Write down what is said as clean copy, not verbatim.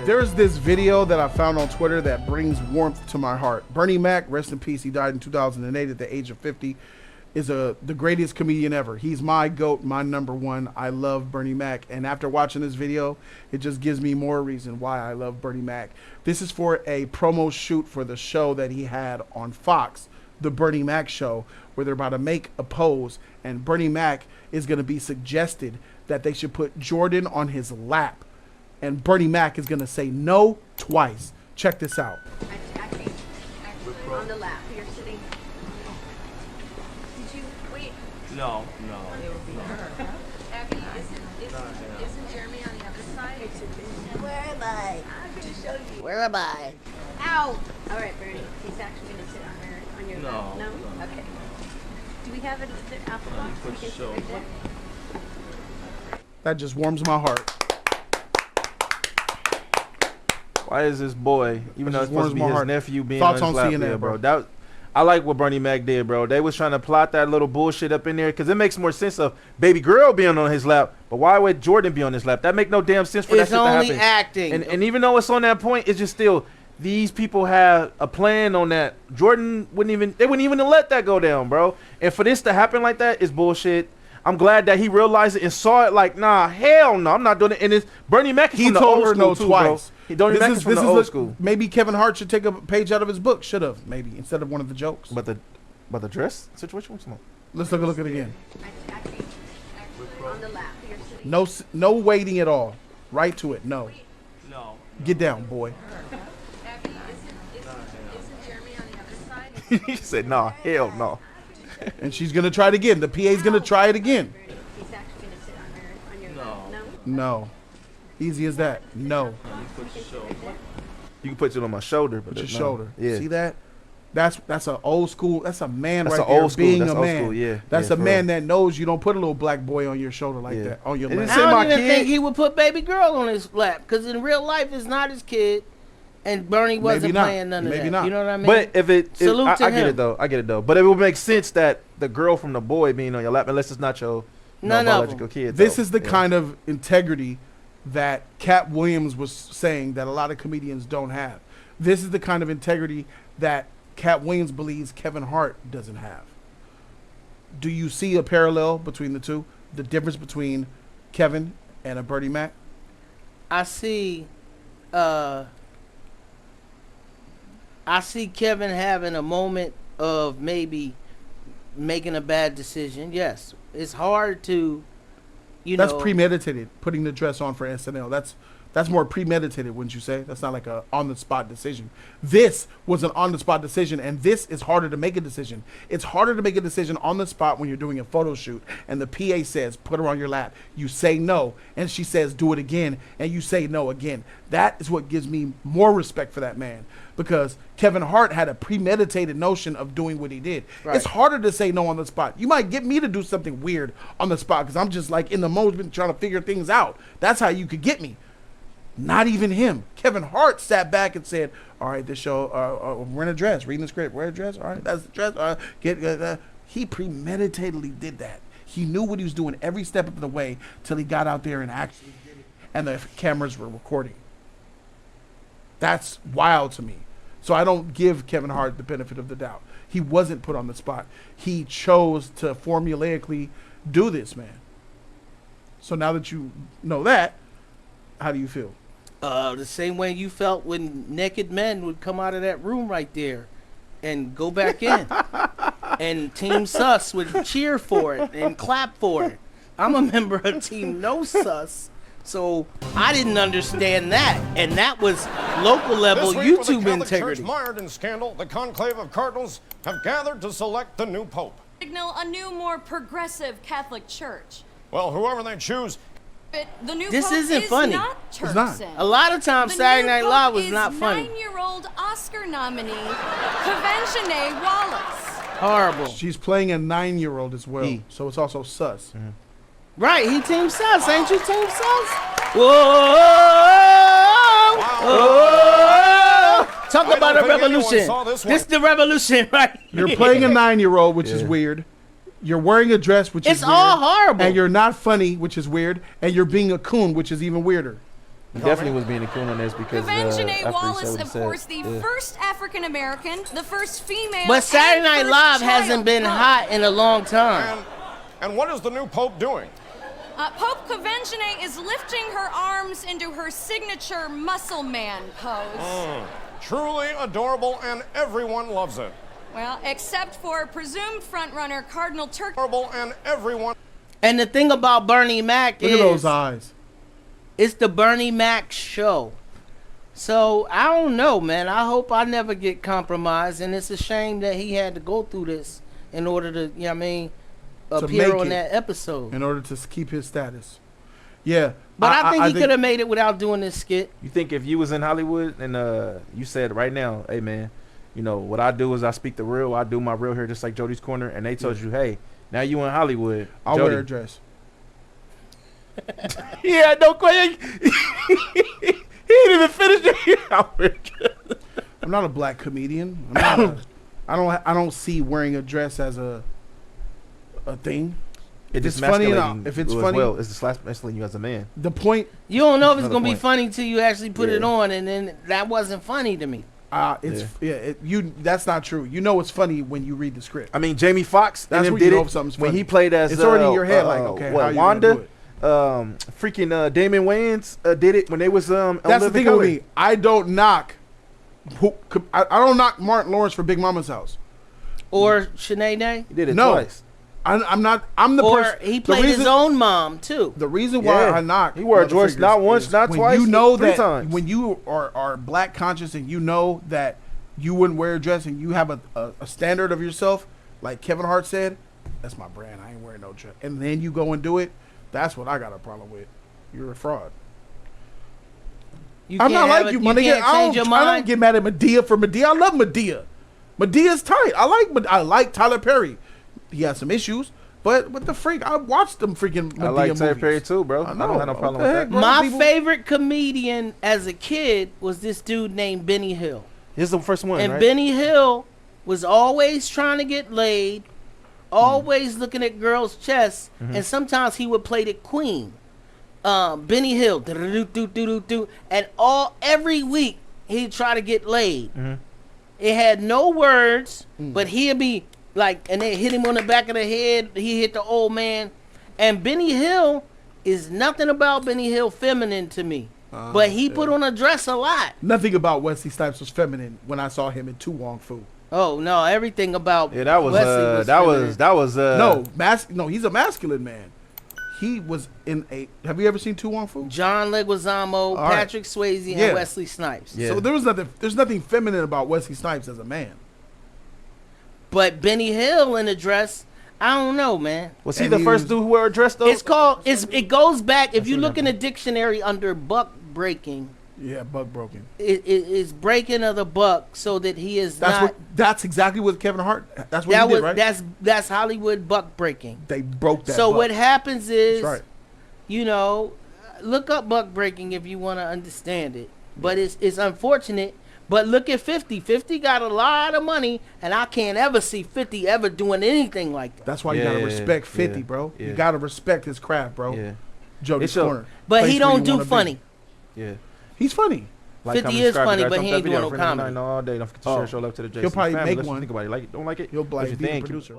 There's this video that I found on Twitter that brings warmth to my heart. Bernie Mac, rest in peace, he died in 2008 at the age of 50, is the greatest comedian ever. He's my GOAT, my number one. I love Bernie Mac. And after watching this video, it just gives me more reason why I love Bernie Mac. This is for a promo shoot for the show that he had on Fox, the Bernie Mac show, where they're about to make a pose. And Bernie Mac is going to be suggested that they should put Jordan on his lap. And Bernie Mac is going to say no twice. Check this out. Actually, on the lap, you're sitting. Did you wait? No. It would be her. Abby, isn't Jeremy on the other side? Where am I? I'm going to show you. Where am I? Ow! All right, Bernie. He's actually going to sit on your lap. No. Okay. Do we have an apple box? We can sit right there. That just warms my heart. Why is this boy, even though it's supposed to be his nephew, being Thoughts on his on lap? seeing Yeah, that, bro. bro? I like what Bernie Mac did, bro. They was trying to plot that little bullshit up in there because it makes more sense of baby girl being on his lap, but why would Jordan be on his lap? That make no damn sense for that shit to happen. It's only acting. And even though it's on that point, it's just still these people have a plan on that. Jordan wouldn't even let that go down, bro. And for this to happen like that is bullshit. I'm glad that he realized it and saw it like, nah, hell no, I'm not doing it. And it's Bernie Mac is He from the told old her school no too, twice. bro. Bernie Mac is from the old school. Maybe Kevin Hart should take a page out of his book. Should have, maybe, instead of one of the jokes. But the dress situation? Let's look at it again. Actually, on the lap, you're sitting. No waiting at all. Right to it. No. No. Get down, boy. Abby, isn't Jeremy on the other side? He said, nah, hell no. And she's going to try it again. The PA's going to try it again. He's actually going to sit on your No. lap. No. Easy as that. No. You can put it on my shoulder. But Put your no. shoulder. Yeah. See that? That's an old school. That's a man That's right an there old school. being That's a old man. school, yeah. That's Yeah, a for man real. that knows you don't put a little black boy on your shoulder like Yeah. that. On your It lap. didn't say I my don't even kid. think he would put baby girl on his lap because in real life it's not his kid, and Bernie wasn't Maybe not. playing none of Maybe that. not. You know what I mean? But if Salute to I get him. it though. I get it though. But it would make sense that the girl from the boy being on your lap, unless it's not your None of biological kid. This though. is the Yeah. kind of integrity that Cat Williams was saying that a lot of comedians don't have. This is the kind of integrity that Cat Williams believes Kevin Hart doesn't have. Do you see a parallel between the two? The difference between Kevin and a Bernie Mac? I see Kevin having a moment of maybe making a bad decision. Yes, it's hard to, That's premeditated, putting the dress on for SNL. That's more premeditated, wouldn't you say? That's not like a on-the-spot decision. This was an on-the-spot decision, and this is harder to make a decision. It's harder to make a decision on the spot when you're doing a photo shoot, and the PA says, put her on your lap. You say no, and she says, do it again, and you say no again. That is what gives me more respect for that man, because Kevin Hart had a premeditated notion of doing what he did. Right. It's harder to say no on the spot. You might get me to do something weird on the spot, because I'm just like in the moment trying to figure things out. That's how you could get me. Not even him. Kevin Hart sat back and said, all right, this show, we're in a dress, reading the script, wear a dress, all right, that's the dress. He premeditatedly did that. He knew what he was doing every step of the way till he got out there and actually did it, and the cameras were recording. That's wild to me. So I don't give Kevin Hart the benefit of the doubt. He wasn't put on the spot. He chose to formulaically do this, man. So now that you know that, how do you feel? The same way you felt when naked men would come out of that room right there and go back in. And Team Sus would cheer for it and clap for it. I'm a member of Team No Sus, so I didn't understand that. And that was local level This week, with the YouTube Catholic integrity. Church mired in scandal, the conclave of cardinals have gathered to select the new pope. Signal a new, more progressive Catholic Church. Well, whoever they choose, But the new This pope isn't is funny. not It's not. Turkson. A lot of times The Saturday new Night pope Live was is not funny. 9-year-old Oscar nominee Cen Wallace. Horrible. She's playing a 9-year-old as well, He. so it's also sus. Right, he Team Sus. Ain't you Team Sus? Whoa! Whoa! Talk I about don't a think anyone revolution. saw this This one. the revolution, right? You're playing a 9-year-old, which is Yeah. weird. You're wearing a dress, which is It's weird. all horrible. And you're not funny, which is weird. And you're being a coon, which is even weirder. He definitely was being a coon on this because Cen after he said Wallace, what he of said. course, the Yeah. first African American, the first female. But Saturday Night and Live first hasn't child been pope. hot in a long time. And what is the new Pope doing? Pope Cen is lifting her arms into her signature muscle man pose. Truly adorable, and everyone loves it. Well, except for presumed frontrunner Cardinal Turk. Adorable, and everyone. And the thing about Bernie Mac Look is at those eyes. it's the Bernie Mac show. So I don't know, man. I hope I never get compromised, and it's a shame that he had to go through this in order to, you know what I mean, appear make on it. that episode. In order to keep his status. Yeah. But I think he could have made it without doing this skit. You think if you was in Hollywood and you said right now, hey man, you know what I do is I speak the real, I do my real here just like Jody's Corner, and they told you, hey, now you in Hollywood, I'll Jody. wear a dress. Yeah, no question. He didn't even finish it. I'll wear a dress. I'm not a black comedian. I'm not I don't see wearing a dress as a thing. It's It's funny masculating enough. If it's you as funny- well, it's just masculating you as a man. The point You don't know if it's Another gonna be point. funny till you actually put it Yeah. on, and then that wasn't funny to me. that's not true. You know it's funny when you read the script. I mean, Jamie Foxx That's and when did you know it if something's when funny. he played as It's already in your head, like, okay, how what, you gonna do Wanda, it? freaking Damon Wayans did it when they was on That's the Living thing Color. with me. I don't knock I don't knock Martin Lawrence for Big Mama's House. Or Sinead, He did it No. twice. I'm not. I'm the or person. he the played his reason- own mom too. The reason why Yeah. I knock He wore a Mother George Fingers not once, is not when twice, You know three that times. when you are black conscious and you know that you wouldn't wear a dress and you have a standard of yourself, like Kevin Hart said, that's my brand. I ain't wearing no dress. And then you go and do it. That's what I got a problem with. You're a fraud. You I'm can't not have like a- you, my nigga. can't change your I mind. don't get mad at Medea for Medea. I love Medea. Medea's tight. I like Tyler Perry. He has some issues, but what the freak? I watched them freaking Medea I like Tyler movies. Perry too, bro. I know. don't have no What problem the with heck, that. bro? My People- favorite comedian as a kid was this dude named Benny Hill. Here's the first one, And right? Benny Hill was always trying to get laid, always looking at girls' chests, and sometimes he would play the queen. Benny Hill, do-do-do-do-do-do, and every week he'd try to get laid. It had no words, but he'd be like, and they hit him on the back of the head. He hit the old man, and Benny Hill is nothing about Benny Hill feminine to me, but he put on a dress a lot. Nothing about Wesley Snipes was feminine when I saw him in Tu Wong Fu. Oh no, everything about Yeah, that was Wesley that was No, he's a masculine man. He was in a. Have you ever seen Tu Wong Fu? John Leguizamo, right. Patrick Swayze, Yeah. and Wesley Snipes. Yeah. So there's nothing feminine about Wesley Snipes as a man. But Benny Hill in a dress, I don't know, man. Was he And the he first was- dude who wore a dress though? It goes back. If you seen look that in the dictionary under buck breaking, Yeah, bug broken. it is breaking of the buck so that he is not. That's exactly what Kevin Hart. That's what he did, right? That's Hollywood buck breaking. They broke that. So buck. what happens is, That's right. you know, look up buck breaking if you want to understand it. But it's unfortunate. But look at 50. 50 got a lot of money, and I can't ever see 50 ever doing anything like that. That's why you gotta Yeah, respect 50, yeah, bro. yeah. You gotta respect his craft, bro. Yeah, Jody's It's a- Corner. But Place he where don't you do wanna be. funny. yeah. He's funny. 50 comment, is subscribe, funny, guys. but Thumbs he up ain't video, doing no friend of the night comedy. all day. Don't forget to Oh. share, show love to the Jason He'll probably family. make Listen, one. Think about it. Like it, don't like it. He'll What probably you be the think? producer.